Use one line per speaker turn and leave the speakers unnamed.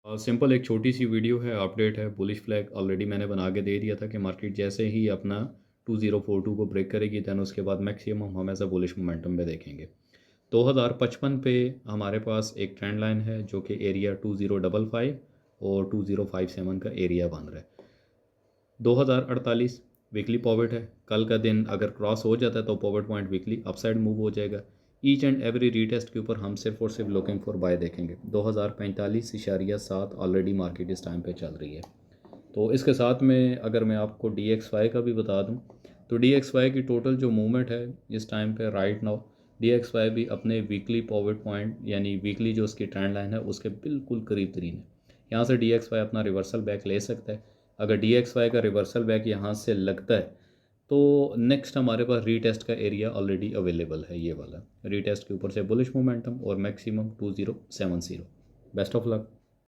Simple एक छोटी सी video है, अपडेट है, बुलिश फ्लैग ऑलरेडी मैंने बना के दे दिया था कि मार्केट जैसे ही अपना 2042 को ब्रेक करेगी दैन उसके बाद मैक्सिमम हम ऐसा बुलिश मोमेंटम में देखेंगे। 2055 पे हमारे पास एक ट्रेंड लाइन है जो कि एरिया 2055 और 2057 का एरिया बन रहा है। 2048 वीकली पॉविट है, कल का दिन अगर क्रॉस हो जाता है तो पॉविट पॉइंट वीकली अपसाइड मूव हो जाएगा। ईच एंड एवरी रीटेस्ट के ऊपर हम सिर्फ और सिर्फ लुकिंग फॉर बाय देखेंगे। 2045.7 ऑलरेडी मार्केट इस टाइम पे चल रही है। तो इसके साथ में अगर मैं आपको DXY का भी बता दूं तो DXY की टोटल जो मूवमेंट है इस टाइम पे राइट नाउ, DXY भी अपने वीकली पॉविट पॉइंट यानी वीकली जो उसकी ट्रेंड लाइन है उसके बिल्कुल करीब तरीन है। यहाँ से DXY अपना रिवर्सल बैक ले सकता है। अगर DXY का रिवर्सल बैक यहाँ से लगता है तो नेक्स्ट हमारे पास रीटेस्ट का एरिया ऑलरेडी अवेलेबल है, ये वाला रीटेस्ट के ऊपर से बुलिश मोमेंटम और मैक्सिमम 2070। Best of luck.